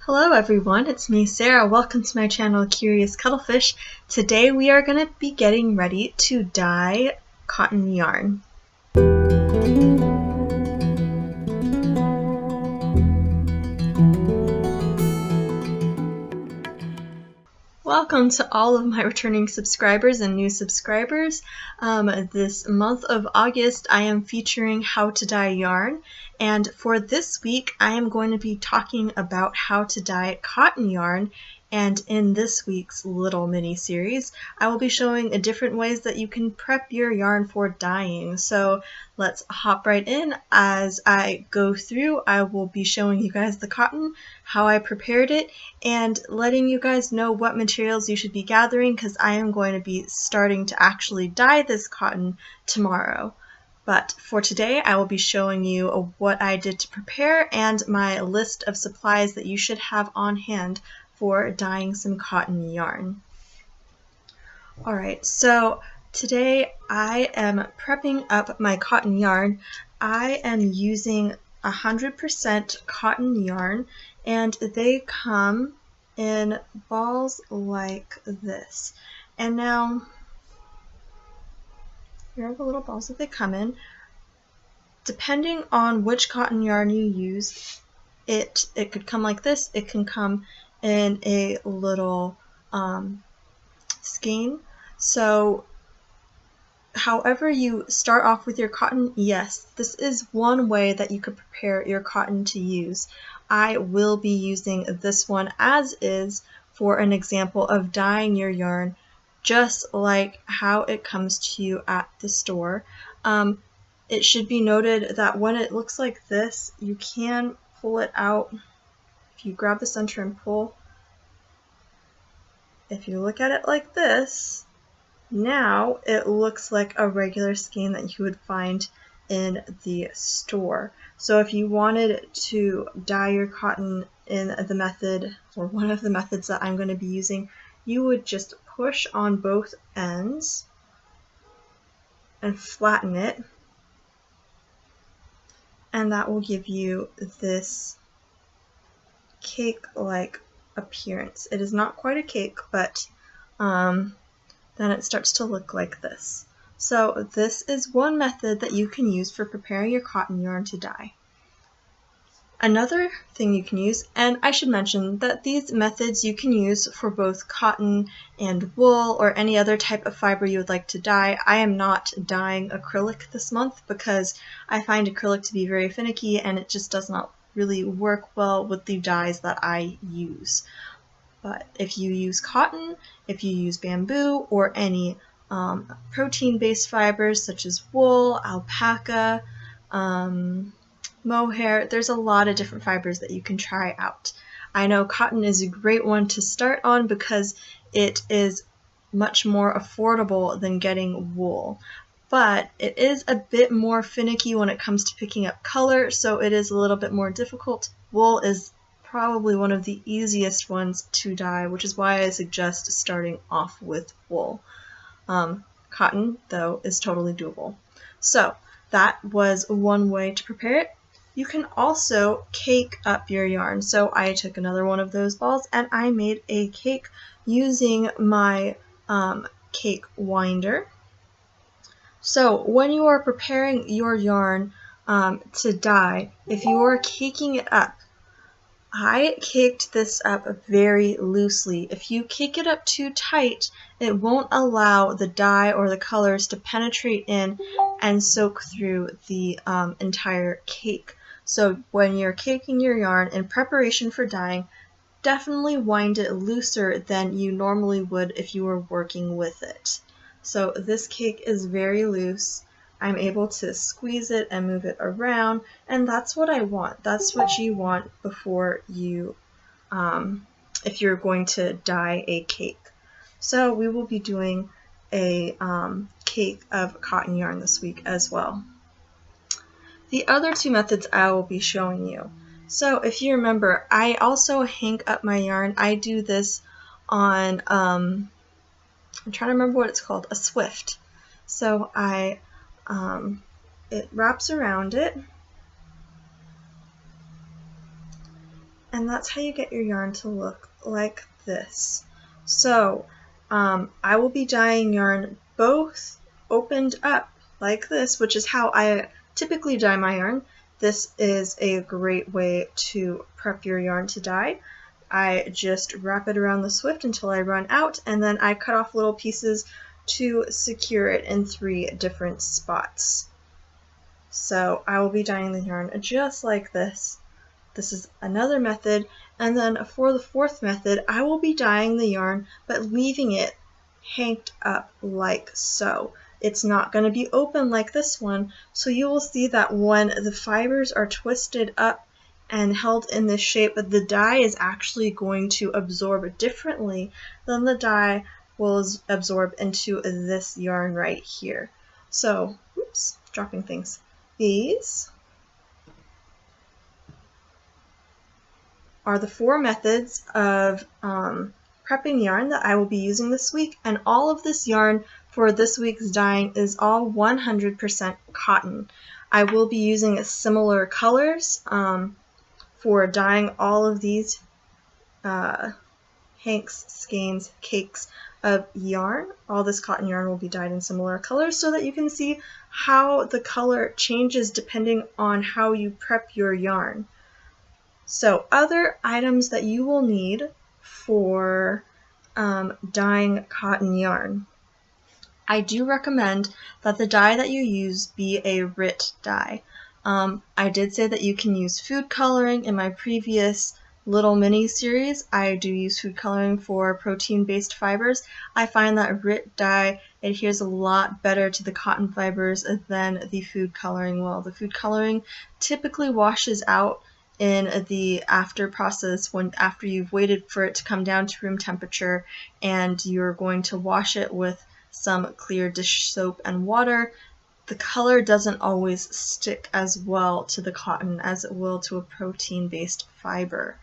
Hello everyone, it's me Sarah. Welcome to my channel Curious Cuttlefish. Today we are going to be getting ready to dye cotton yarn. Welcome to all of my returning subscribers and new subscribers. This month of August I am featuring how to dye yarn, and for this week I am going to be talking about how to dye cotton yarn. And in this week's little mini series I will be showing different ways that you can prep your yarn for dyeing. So let's hop right in. As I go through, I will be showing you guys the cotton, how I prepared it, and letting you guys know what materials you should be gathering, because I am going to be starting to actually dye this cotton tomorrow. But for today I will be showing you what I did to prepare and my list of supplies that you should have on hand for dyeing some cotton yarn. Alright, so today I am prepping up my cotton yarn. I am using 100% cotton yarn, and they come in balls like this. And now, here are the little balls that they come in. Depending on which cotton yarn you use, it could come like this. It can come in a little skein. So however you start off with your cotton, yes, this is one way that you could prepare your cotton to use. I will be using this one as is for an example of dyeing your yarn just like how it comes to you at the store. It should be noted that when it looks like this, you can pull it out. If you grab the center and pull, if you look at it like this, now it looks like a regular skein that you would find in the store. So if you wanted to dye your cotton in the method, or one of the methods that I'm going to be using, you would just push on both ends and flatten it, and that will give you this cake-like appearance. It is not quite a cake, but then it starts to look like this. So this is one method that you can use for preparing your cotton yarn to dye. Another thing you can use, and I should mention that these methods you can use for both cotton and wool or any other type of fiber you would like to dye. I am not dyeing acrylic this month because I find acrylic to be very finicky and it just does not really work well with the dyes that I use. But if you use cotton, if you use bamboo, or any protein-based fibers such as wool, alpaca, mohair, there's a lot of different fibers that you can try out. I know cotton is a great one to start on because it is much more affordable than getting wool. But it is a bit more finicky when it comes to picking up color, so it is a little bit more difficult. Wool is probably one of the easiest ones to dye, which is why I suggest starting off with wool. Cotton, though, is totally doable. So that was one way to prepare it. You can also cake up your yarn. So I took another one of those balls and I made a cake using my cake winder. So when you are preparing your yarn to dye, if you are caking it up, I caked this up very loosely. If you cake it up too tight, it won't allow the dye or the colors to penetrate in and soak through the entire cake. So when you're caking your yarn in preparation for dyeing, definitely wind it looser than you normally would if you were working with it. So this cake is very loose. I'm able to squeeze it and move it around, and that's what I want. That's what you want before you, if you're going to dye a cake. So we will be doing a cake of cotton yarn this week as well. The other two methods I will be showing you. So if you remember, I also hang up my yarn. I do this on, I'm trying to remember what it's called, a swift. So it wraps around it, And that's how you get your yarn to look like this. So I will be dyeing yarn both opened up like this, which is how I typically dye my yarn. This is a great way to prep your yarn to dye. I just wrap it around the Swift until I run out, and then I cut off little pieces to secure it in 3 different spots. So I will be dyeing the yarn just like this. This is another method, and then for the 4th method, I will be dyeing the yarn but leaving it hanged up like so. It's not going to be open like this one, so you will see that when the fibers are twisted up and held in this shape, the dye is actually going to absorb differently than the dye will absorb into this yarn right here. So, oops, dropping things. These are the 4 methods of prepping yarn that I will be using this week, and all of this yarn for this week's dyeing is all 100% cotton. I will be using similar colors for dyeing all of these hanks, skeins, cakes of yarn. All this cotton yarn will be dyed in similar colors so that you can see how the color changes depending on how you prep your yarn. So other items that you will need for dyeing cotton yarn. I do recommend that the dye that you use be a RIT dye. I did say that you can use food coloring in my previous little mini series. I do use food coloring for protein-based fibers. I find that RIT dye adheres a lot better to the cotton fibers than the food coloring will. The food coloring typically washes out in the after process, after you've waited for it to come down to room temperature and you're going to wash it with some clear dish soap and water. The color doesn't always stick as well to the cotton as it will to a protein-based fiber.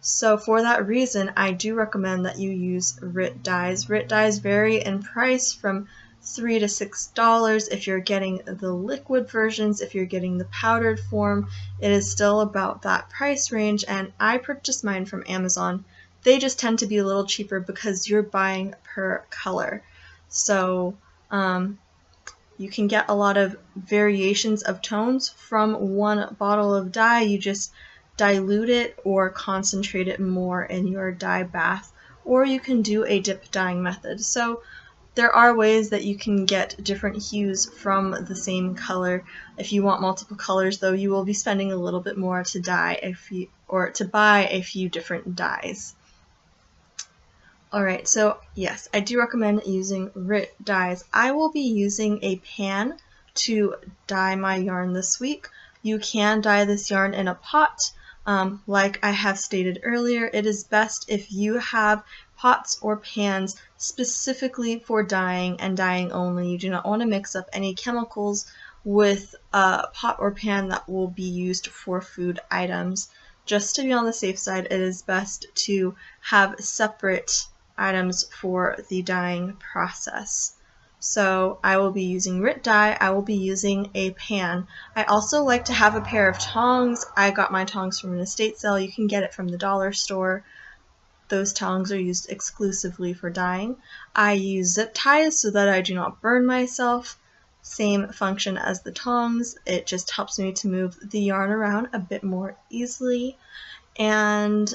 So for that reason, I do recommend that you use RIT dyes. RIT dyes vary in price from $3 to $6 if you're getting the liquid versions. If you're getting the powdered form, it is still about that price range, and I purchased mine from Amazon. They just tend to be a little cheaper because you're buying per color. So you can get a lot of variations of tones from one bottle of dye. You just dilute it or concentrate it more in your dye bath, or you can do a dip dyeing method. So there are ways that you can get different hues from the same color. If you want multiple colors, though, you will be spending a little bit more to buy a few different dyes. Alright, so yes, I do recommend using RIT dyes. I will be using a pan to dye my yarn this week. You can dye this yarn in a pot. Like I have stated earlier, it is best if you have pots or pans specifically for dyeing and dyeing only. You do not want to mix up any chemicals with a pot or pan that will be used for food items. Just to be on the safe side, it is best to have separate items for the dyeing process. So I will be using RIT dye. I will be using a pan. I also like to have a pair of tongs. I got my tongs from an estate sale. You can get it from the dollar store. Those tongs are used exclusively for dyeing. I use zip ties so that I do not burn myself. Same function as the tongs. It just helps me to move the yarn around a bit more easily. And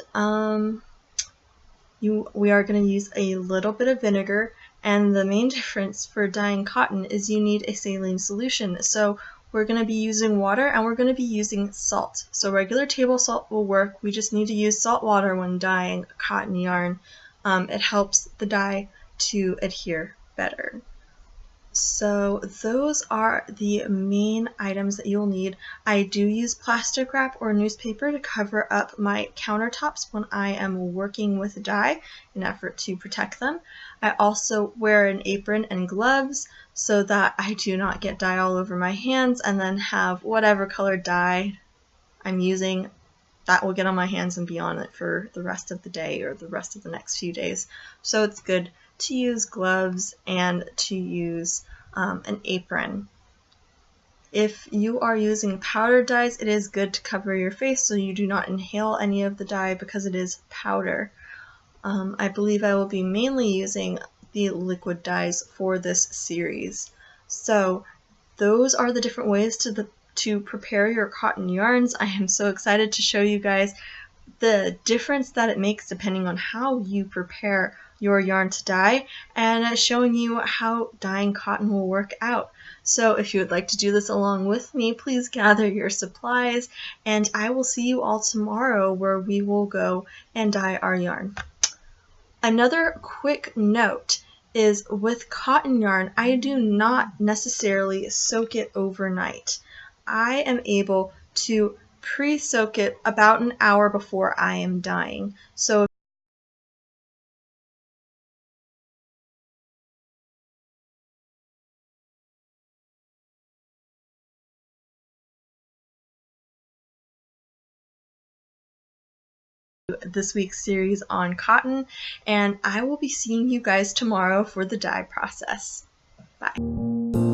we are going to use a little bit of vinegar, and the main difference for dyeing cotton is you need a saline solution. So we're going to be using water, and we're going to be using salt. So regular table salt will work. We just need to use salt water when dyeing cotton yarn. It helps the dye to adhere better. So those are the main items that you'll need. I do use plastic wrap or newspaper to cover up my countertops when I am working with dye in an effort to protect them. I also wear an apron and gloves so that I do not get dye all over my hands and then have whatever color dye I'm using that will get on my hands and be on it for the rest of the day or the rest of the next few days. So it's good to use gloves and to use an apron. If you are using powdered dyes, it is good to cover your face so you do not inhale any of the dye because it is powder. I believe I will be mainly using the liquid dyes for this series. So those are the different ways to prepare your cotton yarns. I am so excited to show you guys the difference that it makes depending on how you prepare your yarn to dye, and showing you how dyeing cotton will work out. So if you would like to do this along with me, please gather your supplies, and I will see you all tomorrow where we will go and dye our yarn. Another quick note is with cotton yarn, I do not necessarily soak it overnight. I am able to pre-soak it about an hour before I am dyeing. So this week's series on cotton, and I will be seeing you guys tomorrow for the dye process. Bye.